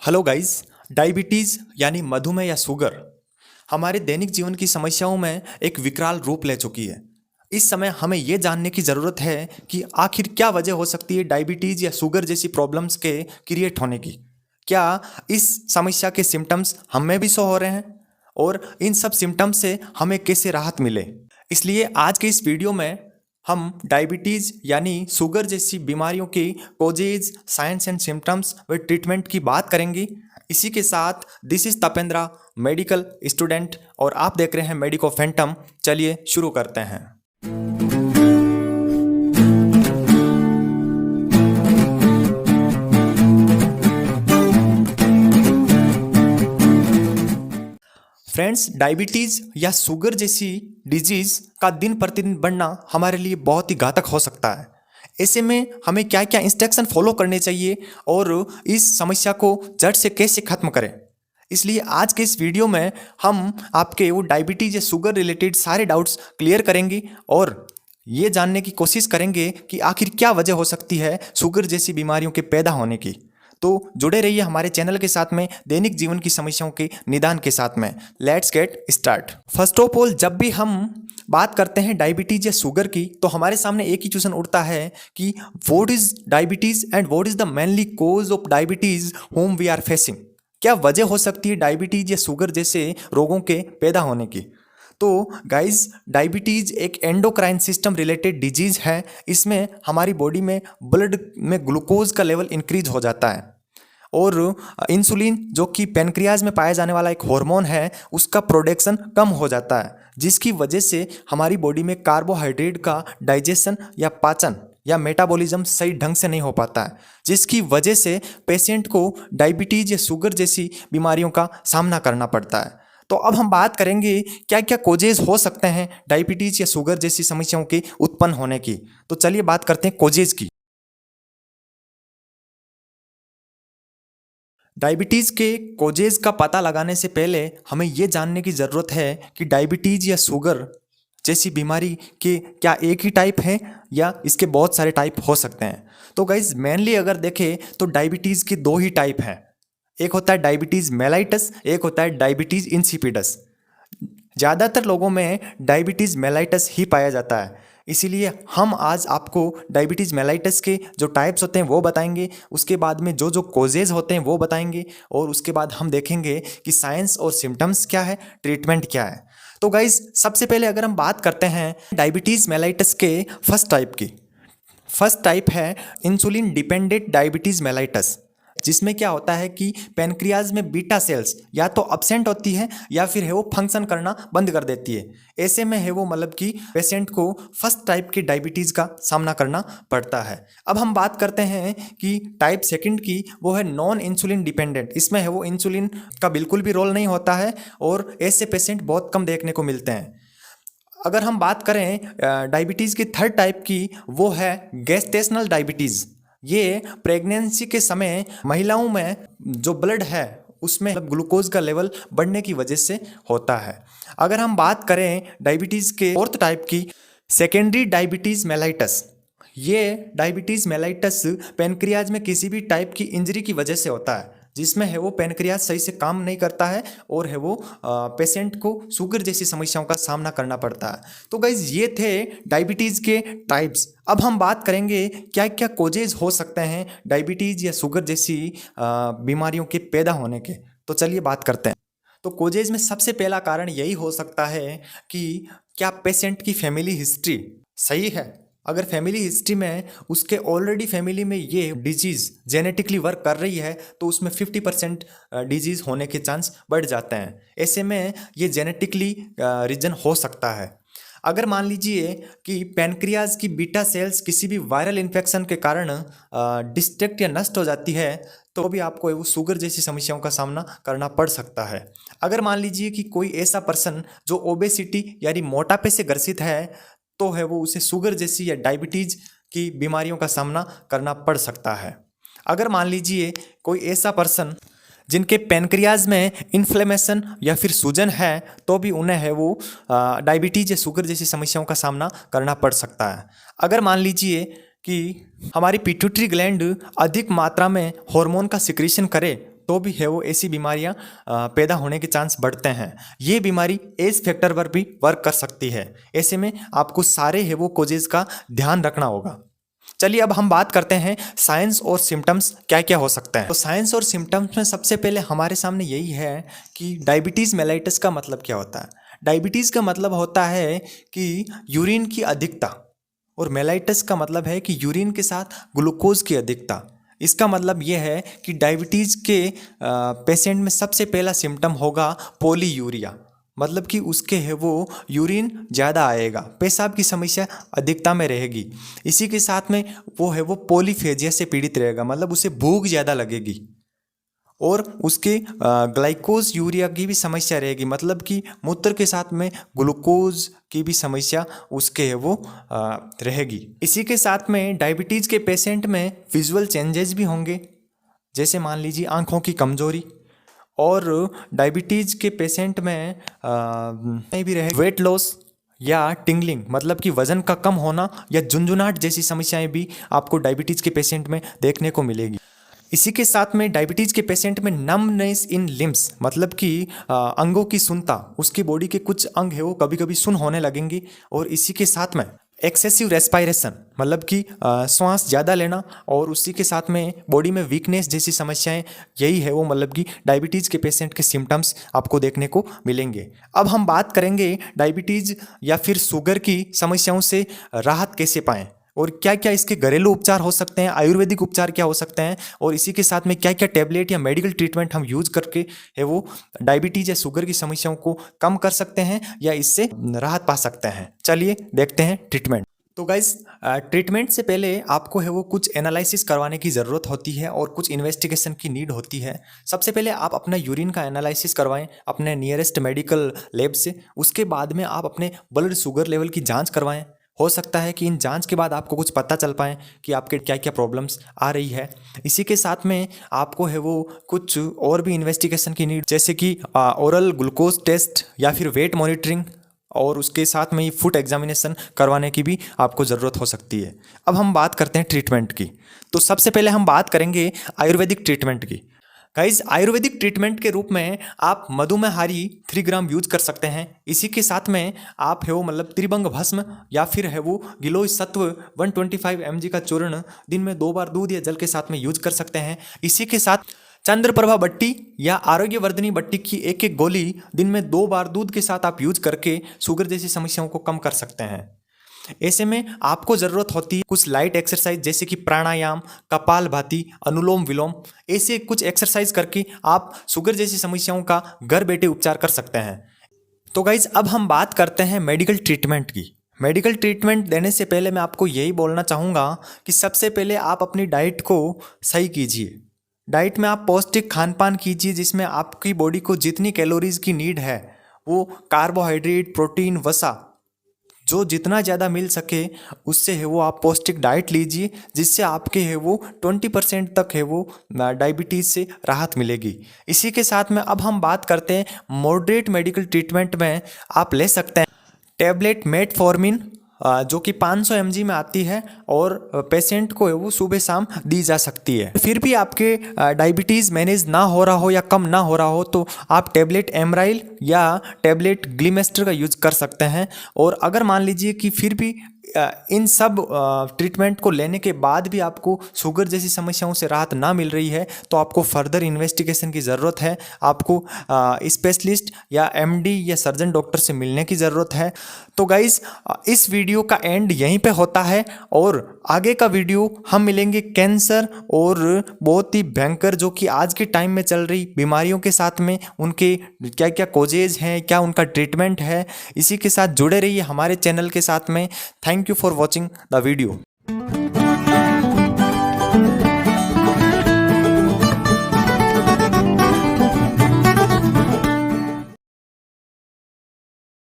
Hello guys. Diabetes यानी मधुमेह या शुगर हमारे दैनिक जीवन की समस्याओं में एक विकराल रूप ले चुकी है। इस समय हमें ये जानने की ज़रूरत है कि आखिर क्या वजह हो सकती है डायबिटीज़ या शुगर जैसी प्रॉब्लम्स के क्रिएट होने की। क्या इस समस्या के सिम्टम्स हम में भी शो हो रहे हैं और इन सब सिम्टम्स से हमें कैसे राहत मिले। इसलिए आज के इस वीडियो में हम डायबिटीज़ यानी शुगर जैसी बीमारियों की कोजेज, साइंस एंड सिम्टम्स व ट्रीटमेंट की बात करेंगे। इसी के साथ दिस इज तपेंद्रा, मेडिकल स्टूडेंट, और आप देख रहे हैं मेडिको फैंटम। चलिए शुरू करते हैं। फ्रेंड्स, डायबिटीज़ या शुगर जैसी डिजीज़ का दिन प्रतिदिन बढ़ना हमारे लिए बहुत ही घातक हो सकता है। ऐसे में हमें क्या क्या इंस्ट्रक्शन फॉलो करने चाहिए और इस समस्या को जड़ से कैसे खत्म करें। इसलिए आज के इस वीडियो में हम आपके वो डायबिटीज़ या शुगर रिलेटेड सारे डाउट्स क्लियर करेंगे और ये जानने की कोशिश करेंगे कि आखिर क्या वजह हो सकती है शुगर जैसी बीमारियों के पैदा होने की। तो जुड़े रहिए हमारे चैनल के साथ में दैनिक जीवन की समस्याओं के निदान के साथ में। Let's get start. First of all, जब भी हम बात करते हैं डायबिटीज या शुगर की तो हमारे सामने एक ही क्वेश्चन उठता है कि what is diabetes and what is the mainly cause of diabetes whom we are facing. क्या वजह हो सकती है डायबिटीज या शुगर जैसे रोगों के पैदा होने की। तो गाइज, डायबिटीज एक एंडोक्राइन सिस्टम रिलेटेड डिजीज है। इसमें हमारी बॉडी में ब्लड में ग्लूकोज का लेवल इंक्रीज हो जाता है और इंसुलिन, जो कि पेनक्रियाज में पाया जाने वाला एक हार्मोन है, उसका प्रोडक्शन कम हो जाता है, जिसकी वजह से हमारी बॉडी में कार्बोहाइड्रेट का डाइजेशन या पाचन या मेटाबॉलिज्म सही ढंग से नहीं हो पाता है, जिसकी वजह से पेशेंट को डायबिटीज या शुगर जैसी बीमारियों का सामना करना पड़ता है। तो अब हम बात करेंगे क्या क्या कोजेज हो सकते हैं डायबिटीज या शुगर जैसी समस्याओं के उत्पन्न होने की। तो चलिए बात करते हैं कोजेज की। डायबिटीज़ के कोजेज़ का पता लगाने से पहले हमें ये जानने की ज़रूरत है कि डायबिटीज़ या शुगर जैसी बीमारी के क्या एक ही टाइप है या इसके बहुत सारे टाइप हो सकते हैं। तो गाइज, मेनली अगर देखें तो डायबिटीज़ के दो ही टाइप हैं। एक होता है डायबिटीज़ मेलाइटस, एक होता है डायबिटीज़ इंसिपिडस। ज़्यादातर लोगों में डायबिटीज़ मेलाइटस ही पाया जाता है, इसीलिए हम आज आपको डायबिटीज़ मेलाइटस के जो टाइप्स होते हैं वो बताएंगे, उसके बाद में जो जो कोजेज होते हैं वो बताएंगे, और उसके बाद हम देखेंगे कि साइंस और सिम्टम्स क्या है, ट्रीटमेंट क्या है। तो गाइज, सबसे पहले अगर हम बात करते हैं डायबिटीज़ मेलाइटस के फर्स्ट टाइप की। फर्स्ट टाइप है इंसुलिन डिपेंडेंट डायबिटीज़ मेलाइटस, जिसमें क्या होता है कि पेनक्रियाज में बीटा सेल्स या तो अब्सेंट होती है या फिर है वो फंक्शन करना बंद कर देती है। ऐसे में है वो मतलब कि पेशेंट को फर्स्ट टाइप की डायबिटीज़ का सामना करना पड़ता है। अब हम बात करते हैं कि टाइप सेकंड की, वो है नॉन इंसुलिन डिपेंडेंट। इसमें है वो इंसुलिन का बिल्कुल भी रोल नहीं होता है और ऐसे पेशेंट बहुत कम देखने को मिलते हैं। अगर हम बात करें डायबिटीज़ की थर्ड टाइप की, वो है गेस्टेशनल डायबिटीज़। ये प्रेगनेंसी के समय महिलाओं में जो ब्लड है उसमें ग्लूकोज का लेवल बढ़ने की वजह से होता है। अगर हम बात करें डायबिटीज़ के फोर्थ टाइप की, सेकेंडरी डायबिटीज़ मेलाइटस। ये डायबिटीज़ मेलाइटस पेनक्रियाज में किसी भी टाइप की इंजरी की वजह से होता है, जिसमें है वो पेनक्रियाज सही से काम नहीं करता है और है वो पेशेंट को शुगर जैसी समस्याओं का सामना करना पड़ता है। तो गाइज, ये थे डायबिटीज़ के टाइप्स। अब हम बात करेंगे क्या क्या कोजेज हो सकते हैं डायबिटीज़ या शुगर जैसी बीमारियों के पैदा होने के। तो चलिए बात करते हैं। तो कोजेज में सबसे पहला कारण यही हो सकता है कि क्या पेशेंट की फैमिली हिस्ट्री सही है। अगर फैमिली हिस्ट्री में उसके ऑलरेडी फैमिली में ये डिजीज़ जेनेटिकली वर्क कर रही है तो उसमें 50% डिजीज़ होने के चांस बढ़ जाते हैं। ऐसे में ये जेनेटिकली रीजन हो सकता है। अगर मान लीजिए कि पैनक्रियाज की बीटा सेल्स किसी भी वायरल इन्फेक्शन के कारण डिस्ट्रैक्ट या नष्ट हो जाती है तो भी आपको वो शुगर जैसी समस्याओं का सामना करना पड़ सकता है। अगर मान लीजिए कि कोई ऐसा पर्सन जो ओबेसिटी यानी मोटापे से ग्रसित है तो है वो उसे शुगर जैसी या डायबिटीज़ की बीमारियों का सामना करना पड़ सकता है। अगर मान लीजिए कोई ऐसा पर्सन जिनके पेनक्रियाज में इन्फ्लेमेशन या फिर सूजन है तो भी उन्हें है वो डायबिटीज़ या शुगर जैसी समस्याओं का सामना करना पड़ सकता है। अगर मान लीजिए कि हमारी पिट्यूटरी ग्लैंड अधिक मात्रा में हार्मोन का सिक्रीशन करे तो भी है वो ऐसी बीमारियां पैदा होने के चांस बढ़ते हैं। ये बीमारी एज फैक्टर पर भी वर्क कर सकती है। ऐसे में आपको सारे है वो कोजेज का ध्यान रखना होगा। चलिए अब हम बात करते हैं साइंस और सिम्टम्स क्या क्या हो सकते हैं। तो साइंस और सिम्टम्स में सबसे पहले हमारे सामने यही है कि डायबिटीज़ मेलाइटस का मतलब क्या होता है। डायबिटीज़ का मतलब होता है कि यूरिन की अधिकता, और मेलाइटस का मतलब है कि यूरिन के साथ ग्लूकोज की अधिकता। इसका मतलब यह है कि डायबिटीज़ के पेशेंट में सबसे पहला सिम्टम होगा पॉलीयूरिया, मतलब कि उसके है वो यूरिन ज़्यादा आएगा, पेशाब की समस्या अधिकता में रहेगी। इसी के साथ में वो है वो पॉलीफेजिया से पीड़ित रहेगा, मतलब उसे भूख ज़्यादा लगेगी, और उसके ग्लाइकोज यूरिया की भी समस्या रहेगी, मतलब कि मूत्र के साथ में ग्लूकोज की भी समस्या उसके है वो रहेगी। इसी के साथ में डायबिटीज़ के पेशेंट में विजुअल चेंजेस भी होंगे, जैसे मान लीजिए आँखों की कमजोरी, और डायबिटीज़ के पेशेंट में भी रहे वेट लॉस या टिंगलिंग, मतलब कि वजन का कम होना या झुंझुनाहट जैसी समस्याएं भी आपको डायबिटीज़ के पेशेंट में देखने को मिलेगी। इसी के साथ में डायबिटीज़ के पेशेंट में नमनेस इन लिम्स, मतलब कि अंगों की सुनता, उसकी बॉडी के कुछ अंग है वो कभी कभी सुन होने लगेंगे। और इसी के साथ में एक्सेसिव रेस्पायरेशन, मतलब कि श्वास ज़्यादा लेना, और उसी के साथ में बॉडी में वीकनेस जैसी समस्याएं, यही है वो मतलब कि डायबिटीज़ के पेशेंट के सिम्टम्स आपको देखने को मिलेंगे। अब हम बात करेंगे डायबिटीज़ या फिर शुगर की समस्याओं से राहत कैसे पाएं, और क्या क्या इसके घरेलू उपचार हो सकते हैं, आयुर्वेदिक उपचार क्या हो सकते हैं, और इसी के साथ में क्या क्या टैबलेट या मेडिकल ट्रीटमेंट हम यूज करके है वो डायबिटीज या शुगर की समस्याओं को कम कर सकते हैं या इससे राहत पा सकते हैं। चलिए देखते हैं ट्रीटमेंट। तो गाइज ट्रीटमेंट से पहले आपको है वो कुछ एनालिसिस करवाने की ज़रूरत होती है और कुछ इन्वेस्टिगेशन की नीड होती है। सबसे पहले आप अपना यूरिन का एनालिसिस करवाएं अपने नियरेस्ट मेडिकल लैब से। उसके बाद में आप अपने ब्लड शुगर लेवल की जांच करवाएं। हो सकता है कि इन जांच के बाद आपको कुछ पता चल पाए कि आपके क्या क्या प्रॉब्लम्स आ रही है। इसी के साथ में आपको है वो कुछ और भी इन्वेस्टिगेशन की नीड, जैसे कि ओरल ग्लूकोज टेस्ट या फिर वेट मॉनिटरिंग, और उसके साथ में ही फुट एग्जामिनेशन करवाने की भी आपको ज़रूरत हो सकती है। अब हम बात करते हैं ट्रीटमेंट की। तो सबसे पहले हम बात करेंगे आयुर्वेदिक ट्रीटमेंट की। गाइज आयुर्वेदिक ट्रीटमेंट के रूप में आप मधुमेहारी 3 ग्राम यूज कर सकते हैं। इसी के साथ में आप है वो मतलब त्रिभंग भस्म या फिर है वो गिलोय सत्व 125 mg का चूर्ण दिन में 2 बार दूध या जल के साथ में यूज कर सकते हैं। इसी के साथ चंद्रप्रभा बट्टी या आरोग्यवर्धिनी बट्टी की एक एक गोली दिन में 2 बार दूध के साथ आप यूज करके शुगर जैसी समस्याओं को कम कर सकते हैं। ऐसे में आपको ज़रूरत होती है कुछ लाइट एक्सरसाइज, जैसे कि प्राणायाम, कपालभाति, अनुलोम विलोम। ऐसे कुछ एक्सरसाइज करके आप शुगर जैसी समस्याओं का घर बैठे उपचार कर सकते हैं। तो गाइज अब हम बात करते हैं मेडिकल ट्रीटमेंट की। मेडिकल ट्रीटमेंट देने से पहले मैं आपको यही बोलना चाहूँगा कि सबसे पहले आप अपनी डाइट को सही कीजिए। डाइट में आप पौष्टिक खान पान कीजिए, जिसमें आपकी बॉडी को जितनी कैलोरीज की नीड है वो कार्बोहाइड्रेट, प्रोटीन, वसा जो जितना ज़्यादा मिल सके उससे है वो आप पौष्टिक डाइट लीजिए, जिससे आपके है वो 20% तक है वो डायबिटीज़ से राहत मिलेगी। इसी के साथ में अब हम बात करते हैं मॉडरेट मेडिकल ट्रीटमेंट में आप ले सकते हैं टैबलेट मेटफॉर्मिन, जो कि 500 mg में आती है और पेशेंट को वो सुबह शाम दी जा सकती है। फिर भी आपके डायबिटीज़ मैनेज ना हो रहा हो या कम ना हो रहा हो तो आप टैबलेट एमराइल या टैबलेट ग्लिमेस्टर का यूज कर सकते हैं। और अगर मान लीजिए कि फिर भी इन सब ट्रीटमेंट को लेने के बाद भी आपको शुगर जैसी समस्याओं से राहत ना मिल रही है तो आपको फर्दर इन्वेस्टिगेशन की ज़रूरत है। आपको स्पेशलिस्ट या एमडी या सर्जन डॉक्टर से मिलने की ज़रूरत है। तो गाइज़ इस वीडियो का एंड यहीं पे होता है और आगे का वीडियो हम मिलेंगे कैंसर और बहुत ही भयंकर जो कि आज के टाइम में चल रही बीमारियों के साथ में उनके क्या क्या कोजेज हैं, क्या उनका ट्रीटमेंट है। इसी के साथ जुड़े रहिए हमारे चैनल के साथ में। Thank you for watching the video.